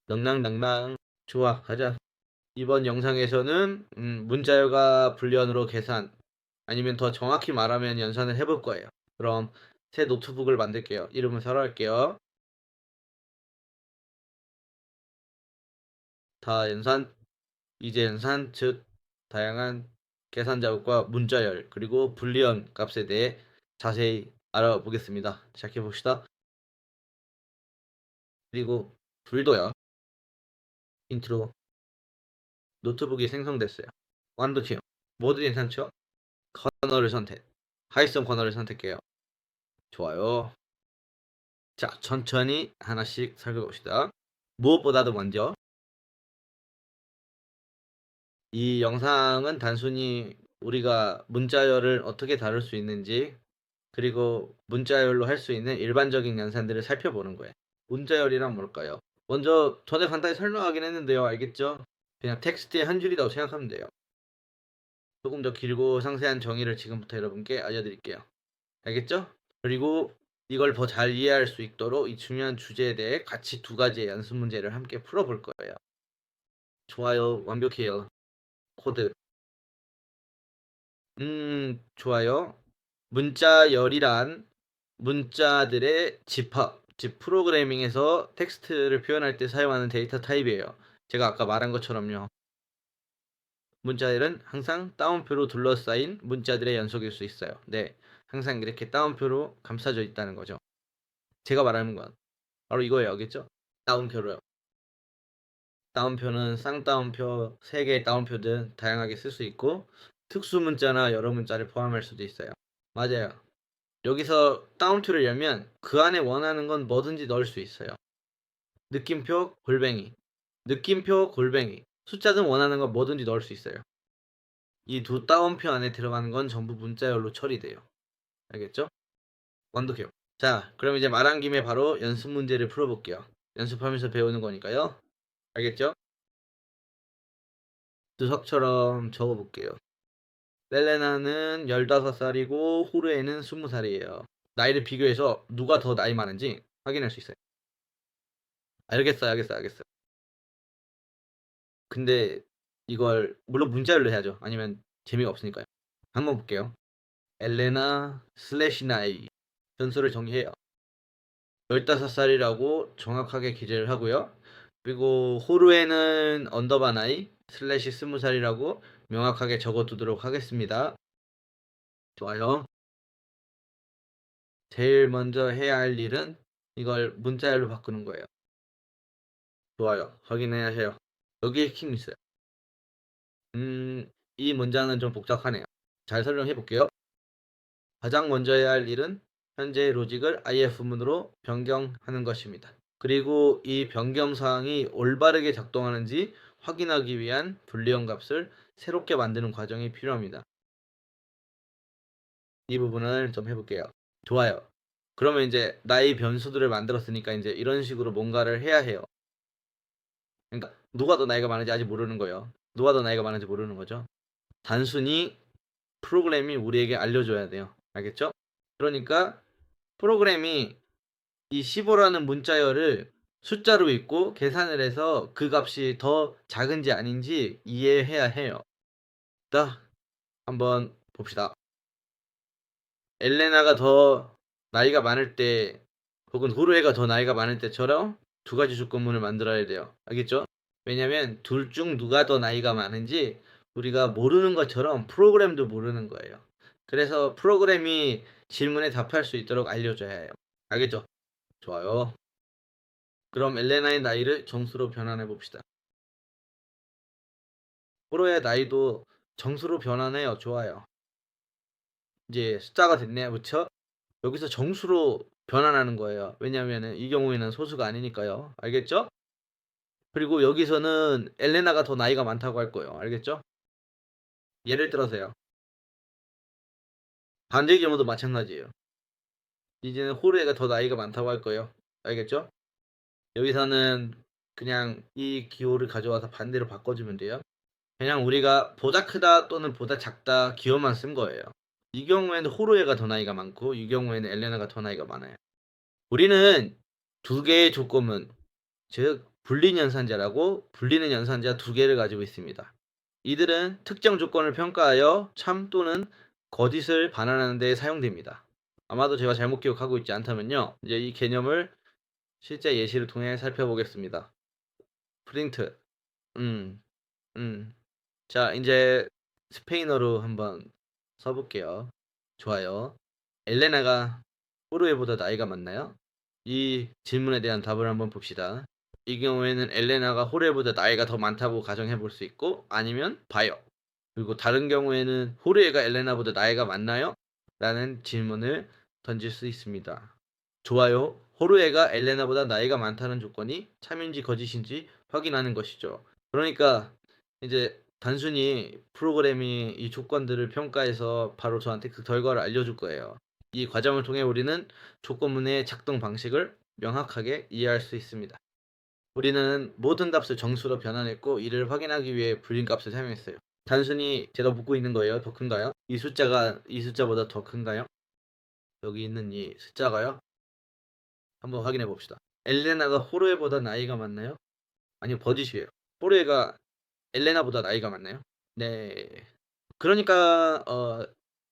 낭낭낭낭. 좋아, 가자. 이번 영상에서는 문자열과 불리언으로 계산, 아니면 더 정확히 말하면 연산을 해볼 거예요. 그럼 새 노트북을 만들게요. 이름은 새로 할게요. 다 연산, 이제 연산, 즉 다양한 계산 자극과 문자열, 그리고 불리언 값에 대해 자세히 알아보겠습니다. 시작해 봅시다. 그리고 불도요. 인트로. 노트북이 생성됐어요. 완도체요. 모두 괜찮죠? 커널을 선택. 하이성 커널을 선택해요. 좋아요. 자, 천천히 하나씩 살펴봅시다. 무엇보다도 먼저 이 영상은 단순히 우리가 문자열을 어떻게 다룰 수 있는지, 그리고 문자열로 할 수 있는 일반적인 연산들을 살펴보는 거예요. 문자열이란 뭘까요? 먼저 전에 간단히 설명하긴 했는데요. 알겠죠? 그냥 텍스트의 한 줄이라고 생각하면 돼요. 조금 더 길고 상세한 정의를 지금부터 여러분께 알려드릴게요. 알겠죠? 그리고 이걸 더 잘 이해할 수 있도록 이 중요한 주제에 대해 같이 두 가지의 연습 문제를 함께 풀어볼 거예요. 좋아요. 완벽해요. 코드. 좋아요. 문자열이란 문자들의 집합, 즉 프로그래밍에서 텍스트를 표현할 때 사용하는 데이터 타입이에요. 제가 아까 말한 것처럼요. 문자열은 항상 따옴표로 둘러싸인 문자들의 연속일 수 있어요. 네, 항상 이렇게 따옴표로 감싸져 있다는 거죠. 제가 말하는 건 바로 이거예요. 알겠죠? 따옴표로요. 따옴표는 쌍따옴표, 3개의 따옴표 등 다양하게 쓸 수 있고, 특수 문자나 여러 문자를 포함할 수도 있어요. 맞아요. 여기서 따옴표를 열면 그 안에 원하는 건 뭐든지 넣을 수 있어요. 느낌표, 골뱅이. 느낌표, 골뱅이. 숫자든 원하는 건 뭐든지 넣을 수 있어요. 이 두 따옴표 안에 들어가는 건 전부 문자열로 처리돼요. 알겠죠? 완독해요. 자, 그럼 이제 말한 김에 바로 연습 문제를 풀어볼게요. 연습하면서 배우는 거니까요. 알겠죠? 주석처럼 적어볼게요. 셀레나는 15살이고 호르에는 20살이에요. 나이를 비교해서 누가 더 나이 많은지 확인할 수 있어요. 알겠어요. 근데 이걸 물론 문자열로 해야죠. 아니면 재미가 없으니까요. 한번 볼게요. 엘레나 슬래시 나이. 전수를 정리해요. 15살이라고 정확하게 기재를 하고요. 그리고 호르에는 언더바 나이 슬래시 20살이라고 명확하게 적어두도록 하겠습니다. 좋아요. 제일 먼저 해야 할 일은 이걸 문자열로 바꾸는 거예요. 좋아요. 확인해야 해요. 여기에 킹 있어요. 이 문장은 좀 복잡하네요. 잘 설명해 볼게요. 가장 먼저 해야 할 일은 현재의 로직을 if문으로 변경하는 것입니다. 그리고 이 변경 사항이 올바르게 작동하는지 확인하기 위한 불리언 값을 새롭게 만드는 과정이 필요합니다. 이 부분을 좀 해볼게요. 좋아요. 그러면 이제 나의 변수들을 만들었으니까 이제 이런 식으로 뭔가를 해야 해요. 그러니까 누가 더 나이가 많은지 아직 모르는 거예요. 누가 더 나이가 많은지 모르는 거죠. 단순히 프로그램이 우리에게 알려줘야 돼요. 알겠죠? 그러니까 프로그램이 이 15라는 문자열을 숫자로 읽고 계산을 해서 그 값이 더 작은지 아닌지 이해해야 해요. 자, 한번 봅시다. 엘레나가 더 나이가 많을 때, 혹은 호르에가 더 나이가 많을 때처럼 두 가지 조건문을 만들어야 돼요. 알겠죠? 왜냐면 둘 중 누가 더 나이가 많은지 우리가 모르는 것처럼 프로그램도 모르는 거예요. 그래서 프로그램이 질문에 답할 수 있도록 알려줘야 해요. 알겠죠? 좋아요. 그럼 엘레나의 나이를 정수로 변환해 봅시다. 호로의 나이도 정수로 변환해요. 좋아요. 이제 숫자가 됐네요. 그쵸? 여기서 정수로 변환하는 거예요. 왜냐면은 이 경우에는 소수가 아니니까요. 알겠죠? 그리고 여기서는 엘레나가 더 나이가 많다고 할 거예요. 알겠죠? 예를 들어서요. 반대의 경우도 마찬가지예요. 이제는 호르에가 더 나이가 많다고 할 거예요. 알겠죠? 여기서는 그냥 이 기호를 가져와서 반대로 바꿔주면 돼요. 그냥 우리가 보다 크다 또는 보다 작다 기호만 쓴 거예요. 이 경우에는 호르에가 더 나이가 많고 이 경우에는 엘레나가 더 나이가 많아요. 우리는 두 개의 조건문, 즉 불린 연산자라고 불리는 연산자 두 개를 가지고 있습니다. 이들은 특정 조건을 평가하여 참 또는 거짓을 반환하는 데 사용됩니다. 아마도 제가 잘못 기억하고 있지 않다면요. 이제 이 개념을 실제 예시를 통해 살펴보겠습니다. 프린트. 음, 음. 자, 이제 스페인어로 한번 써볼게요. 좋아요. 엘레나가 호르헤보다 나이가 많나요? 이 질문에 대한 답을 한번 봅시다. 이 경우에는 엘레나가 호르헤보다 나이가 더 많다고 가정해 볼 수 있고, 아니면 봐요. 그리고 다른 경우에는 호르헤가 엘레나보다 나이가 많나요? 라는 질문을 던질 수 있습니다. 좋아요. 호르헤가 엘레나보다 나이가 많다는 조건이 참인지 거짓인지 확인하는 것이죠. 그러니까 이제 단순히 프로그램이 이 조건들을 평가해서 바로 저한테 그 결과를 알려줄 거예요. 이 과정을 통해 우리는 조건문의 작동 방식을 명확하게 이해할 수 있습니다. 우리는 모든 값을 정수로 변환했고 이를 확인하기 위해 불린 값을 사용했어요. 단순히 제가 묻고 있는 거예요. 더 큰가요? 이 숫자가 이 숫자보다 더 큰가요? 여기 있는 이 숫자가요? 한번 확인해 봅시다. 엘레나가 호르헤보다 나이가 많나요? 아니요, 버짓이에요. 호르헤가 엘레나보다 나이가 많나요? 네. 그러니까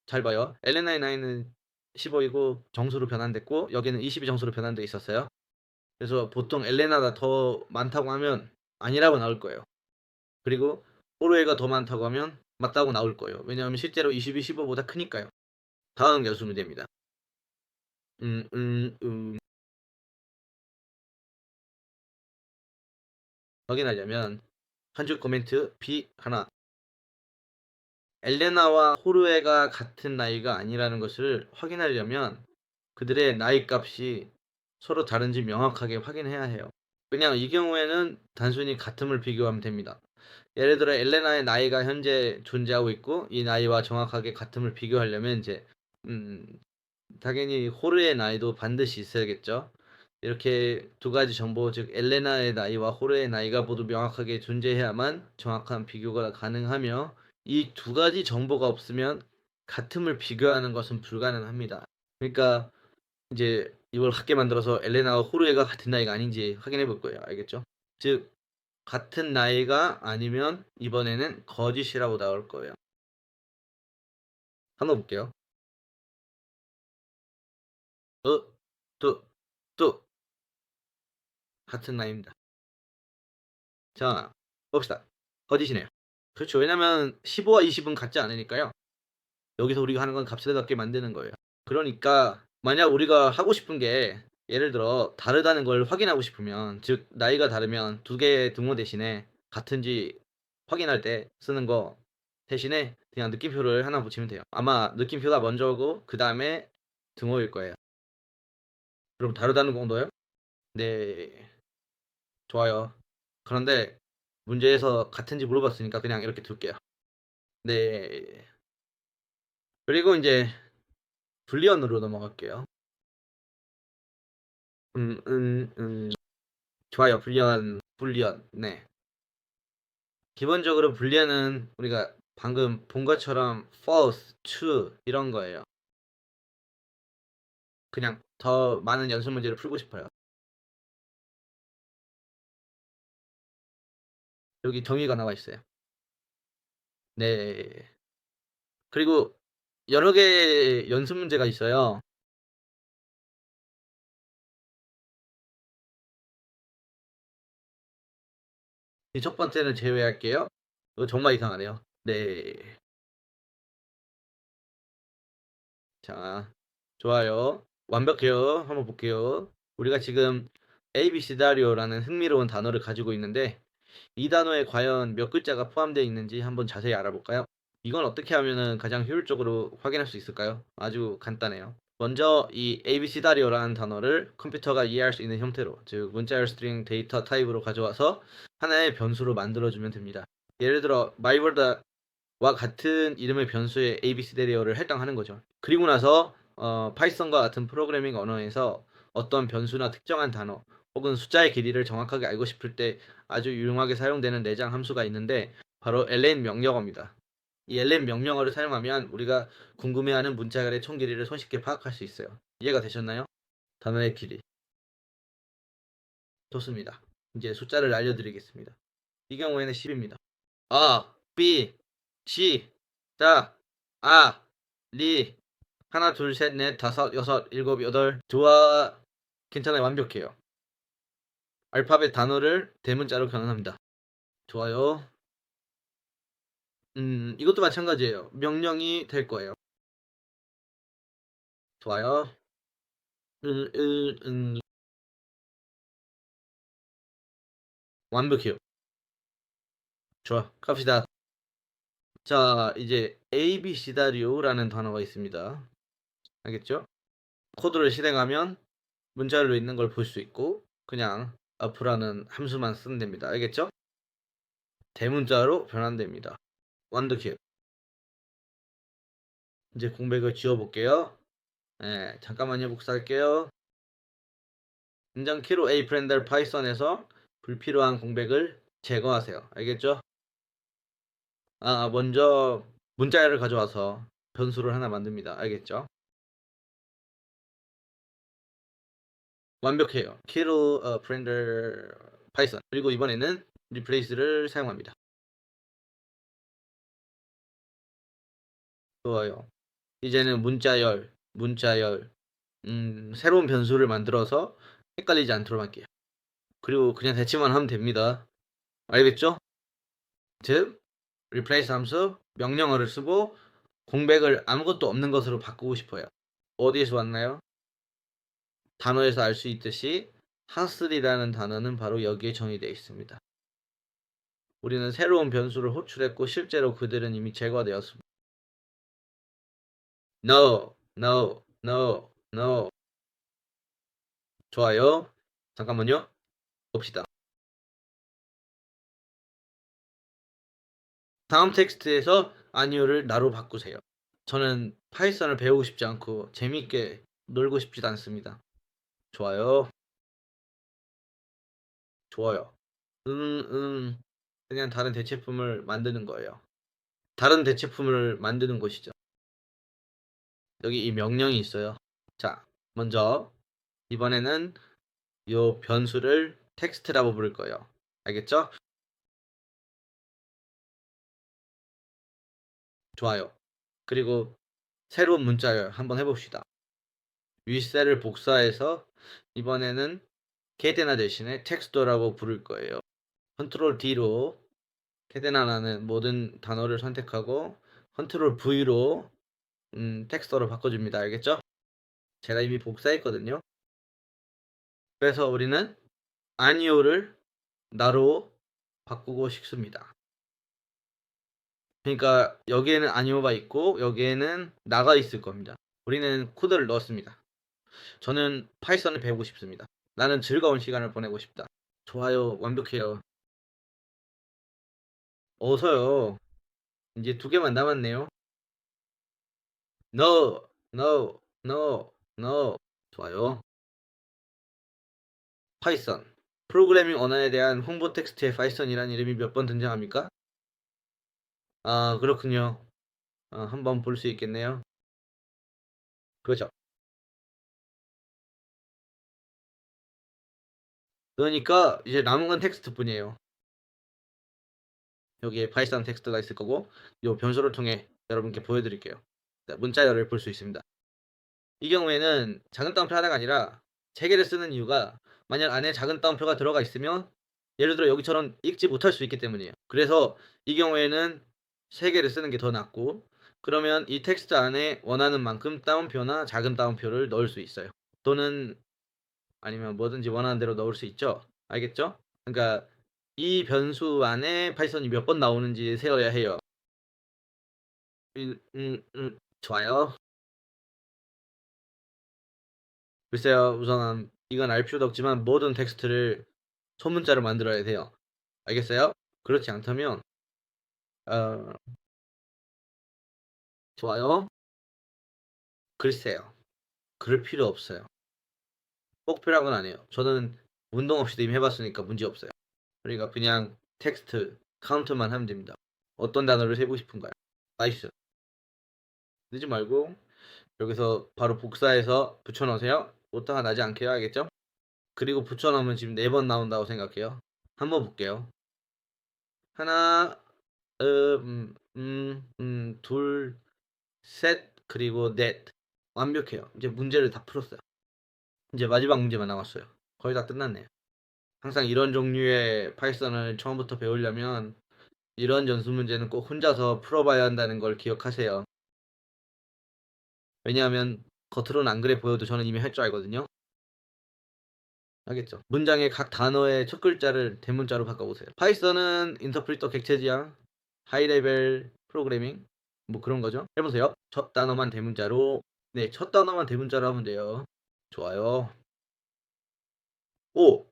잘 봐요. 엘레나의 나이는 15이고 정수로 변환됐고 여기는 20이 정수로 변환돼 있었어요. 그래서 보통 엘레나가 더 많다고 하면 아니라고 나올 거예요. 그리고 호르헤가 더 많다고 하면 맞다고 나올 거예요. 왜냐하면 실제로 20이 15보다 크니까요. 다음 연수 문제입니다. 음, 음, 음. 확인하려면 한 줄 코멘트 B 하나. 엘레나와 호르헤가 같은 나이가 아니라는 것을 확인하려면 그들의 나이 값이 서로 다른지 명확하게 확인해야 해요. 그냥 이 경우에는 단순히 같음을 비교하면 됩니다. 예를 들어 엘레나의 나이가 현재 존재하고 있고 이 나이와 정확하게 같음을 비교하려면 이제 음, 당연히 호르의 나이도 반드시 있어야겠죠. 이렇게 두 가지 정보, 즉 엘레나의 나이와 호르의 나이가 모두 명확하게 존재해야만 정확한 비교가 가능하며 이 두 가지 정보가 없으면 같음을 비교하는 것은 불가능합니다. 그러니까 이제 이걸 같게 만들어서 엘레나와 호르헤가 같은 나이가 아닌지 확인해 볼 거예요. 알겠죠? 즉 같은 나이가 아니면 이번에는 거짓이라고 나올 거예요. 한번 볼게요. 또, 또 같은 나이입니다. 자, 봅시다. 거짓이네요. 그렇죠. 왜냐면 15와 20은 같지 않으니까요. 여기서 우리가 하는 건 값을 같게 만드는 거예요. 그러니까 만약 우리가 하고 싶은 게 예를 들어 다르다는 걸 확인하고 싶으면 즉 나이가 다르면 두 개의 등호 대신에 같은지 확인할 때 쓰는 거 대신에 그냥 느낌표를 하나 붙이면 돼요. 아마 느낌표가 먼저고 그 다음에 등호일 거예요. 그럼 다르다는 거 넣어요? 네, 좋아요. 그런데 문제에서 같은지 물어봤으니까 그냥 이렇게 둘게요. 네. 그리고 이제 불리언으로 넘어갈게요. 음, 음, 음. 좋아요. 불리언. 네. 기본적으로 불리언은 우리가 방금 본 것처럼 false, true 이런 거예요. 그냥 더 많은 연습 문제를 풀고 싶어요. 여기 정의가 나와 있어요. 네. 그리고 여러 개의 연습 문제가 있어요. 이 첫 번째는 제외할게요. 이거 정말 이상하네요. 네. 자, 좋아요. 완벽해요. 한번 볼게요. 우리가 지금 AB 시나리오라는 흥미로운 단어를 가지고 있는데 이 단어에 과연 몇 글자가 포함되어 있는지 한번 자세히 알아볼까요? 이건 어떻게 하면은 가장 효율적으로 확인할 수 있을까요? 아주 간단해요. 먼저 이 ABC다리오라는 단어를 컴퓨터가 이해할 수 있는 형태로, 즉 문자열 스트링 데이터 타입으로 가져와서 하나의 변수로 만들어주면 됩니다. 예를 들어 마이월드와 같은 이름의 변수에 ABC다리오를 할당하는 거죠. 그리고 나서 파이썬과 같은 프로그래밍 언어에서 어떤 변수나 특정한 단어 혹은 숫자의 길이를 정확하게 알고 싶을 때 아주 유용하게 사용되는 내장 함수가 있는데 바로 len 명령어입니다. 이 len 명령어를 사용하면 우리가 궁금해하는 문자열의 총 길이를 손쉽게 파악할 수 있어요. 이해가 되셨나요? 단어의 길이. 좋습니다. 이제 숫자를 알려드리겠습니다. 이 경우에는 10입니다. 아, B, C, 자, 아, 리, 하나, 둘, 셋, 넷, 다섯, 여섯, 일곱, 여덟. 좋아. 괜찮아요. 완벽해요. 알파벳 단어를 대문자로 변환합니다. 좋아요. 이것도 마찬가지예요. 명령이 될 거예요. 좋아요. 완벽해요. 좋아. 갑시다. 자, 이제 ABC다리오라는 단어가 있습니다. 알겠죠? 코드를 실행하면 문자열로 있는 걸 볼 수 있고 그냥 app라는 함수만 쓰면 됩니다. 알겠죠? 대문자로 변환됩니다. 완벽해요. 이제 공백을 지워볼게요. 네, 잠깐만요. 복사할게요. 인장키로 A 프렌들 파이썬에서 불필요한 공백을 제거하세요. 알겠죠? 먼저 문자열을 가져와서 변수를 하나 만듭니다. 알겠죠? 완벽해요. 키로 프렌들 파이썬. 그리고 이번에는 replace를 사용합니다. 좋아요. 이제는 문자열, 새로운 변수를 만들어서 헷갈리지 않도록 할게요. 그리고 그냥 대치만 하면 됩니다. 알겠죠? 즉, replace 함수 명령어를 쓰고 공백을 아무것도 없는 것으로 바꾸고 싶어요. 어디에서 왔나요? 단어에서 알 수 있듯이 하슬이라는 단어는 바로 여기에 정의되어 있습니다. 우리는 새로운 변수를 호출했고 실제로 그들은 이미 제거되었습니다. No, no, no, no. 좋아요. 잠깐만요. 봅시다. 다음 텍스트에서 아니오를 나로 바꾸세요. 저는 파이썬을 배우고 싶지 않고 재밌게 놀고 싶지도 않습니다. 좋아요. 좋아요. 그냥 다른 대체품을 만드는 거예요. 다른 대체품을 만드는 것이죠. 여기 이 명령이 있어요. 자, 먼저 이번에는 이 변수를 텍스트라고 부를 거예요. 알겠죠? 좋아요. 그리고 새로운 문자열 한번 해봅시다. 윗셀을 복사해서 이번에는 캐데나 대신에 텍스터라고 부를 거예요. 컨트롤 D로 캐데나라는 모든 단어를 선택하고 컨트롤 V로 텍스터로 바꿔줍니다. 알겠죠? 제가 이미 복사했거든요. 그래서 우리는 아니오를 나로 바꾸고 싶습니다. 그러니까 여기에는 아니오가 있고 여기에는 나가 있을 겁니다. 우리는 코드를 넣었습니다. 저는 파이썬을 배우고 싶습니다. 나는 즐거운 시간을 보내고 싶다. 좋아요. 완벽해요. 어서요. 이제 두 개만 남았네요. No, no, no, no. 좋아요. 파이썬. 프로그래밍 언어에 대한 홍보 텍스트에 파이썬이라는 이름이 몇 번 등장합니까? 그렇군요. 한번 볼 수 있겠네요. 그렇죠. 그러니까 이제 남은 건 텍스트뿐이에요. 여기에 파이썬 텍스트가 있을 거고 이 변수를 통해 여러분께 보여드릴게요. 문자열을 볼 수 있습니다. 이 경우에는 작은 따옴표 하나가 아니라 3개를 쓰는 이유가 만약 안에 작은 따옴표가 들어가 있으면 예를 들어 여기처럼 읽지 못할 수 있기 때문이에요. 그래서 이 경우에는 3개를 쓰는 게 더 낫고 그러면 이 텍스트 안에 원하는 만큼 따옴표나 작은 따옴표를 넣을 수 있어요. 또는 아니면 뭐든지 원하는 대로 넣을 수 있죠. 알겠죠? 그러니까 이 변수 안에 파이썬이 몇 번 나오는지 세어야 해요. 좋아요. 글쎄요, 우선 이건 알 필요도 없지만 모든 텍스트를 소문자로 만들어야 돼요. 알겠어요? 그렇지 않다면 어, 좋아요. 글쎄요. 그럴 필요 없어요. 꼭 필요한 건 아니에요. 저는 운동 없이도 이미 해봤으니까 문제 없어요. 그러니까 그냥 텍스트 카운트만 하면 됩니다. 어떤 단어를 세고 싶은가요? 나이스. 늦지 말고 여기서 바로 복사해서 붙여넣으세요. 오타가 나지 않게 해야겠죠? 그리고 붙여넣으면 지금 4번 나온다고 생각해요. 한번 볼게요. 하나, 둘, 셋, 그리고 넷. 완벽해요. 이제 문제를 다 풀었어요. 이제 마지막 문제만 남았어요. 거의 다 끝났네요. 항상 이런 종류의 파이썬을 처음부터 배우려면 이런 연습 문제는 꼭 혼자서 풀어봐야 한다는 걸 기억하세요. 왜냐하면 겉으로는 안 그래 보여도 저는 이미 할 줄 알거든요. 알겠죠? 문장의 각 단어의 첫 글자를 대문자로 바꿔보세요. 파이썬은 인터프리터 객체지향, 하이레벨 프로그래밍 뭐 그런 거죠. 해보세요. 첫 단어만 대문자로. 네, 첫 단어만 대문자로 하면 돼요. 좋아요. 오!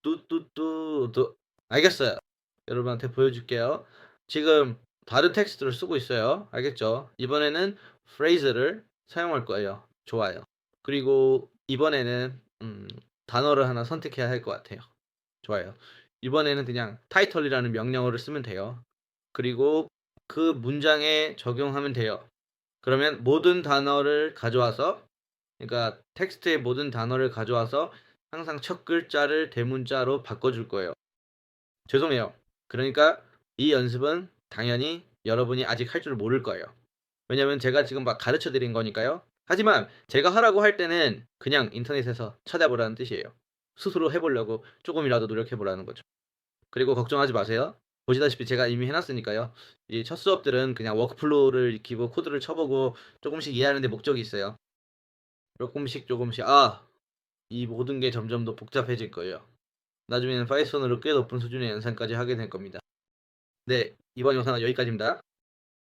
뚜뚜뚜뚜. 알겠어요. 여러분한테 보여줄게요. 지금 다른 텍스트를 쓰고 있어요. 알겠죠? 이번에는 phrase를 사용할 거예요. 좋아요. 그리고 이번에는 단어를 하나 선택해야 할 것 같아요. 좋아요. 이번에는 그냥 타이틀이라는 명령어를 쓰면 돼요. 그리고 그 문장에 적용하면 돼요. 그러면 모든 단어를 가져와서, 그러니까 텍스트의 모든 단어를 가져와서 항상 첫 글자를 대문자로 바꿔줄 거예요. 죄송해요. 그러니까 이 연습은 당연히 여러분이 아직 할 줄 모를 거예요. 왜냐면 제가 지금 막 가르쳐 드린 거니까요. 하지만 제가 하라고 할 때는 그냥 인터넷에서 찾아보라는 뜻이에요. 스스로 해보려고 조금이라도 노력해보라는 거죠. 그리고 걱정하지 마세요. 보시다시피 제가 이미 해놨으니까요. 이 첫 수업들은 그냥 워크플로우를 익히고 코드를 쳐보고 조금씩 이해하는 데 목적이 있어요. 조금씩 조금씩 이 모든 게 점점 더 복잡해질 거예요. 나중에는 파이썬으로 꽤 높은 수준의 연산까지 하게 될 겁니다. 네, 이번 영상은 여기까지입니다.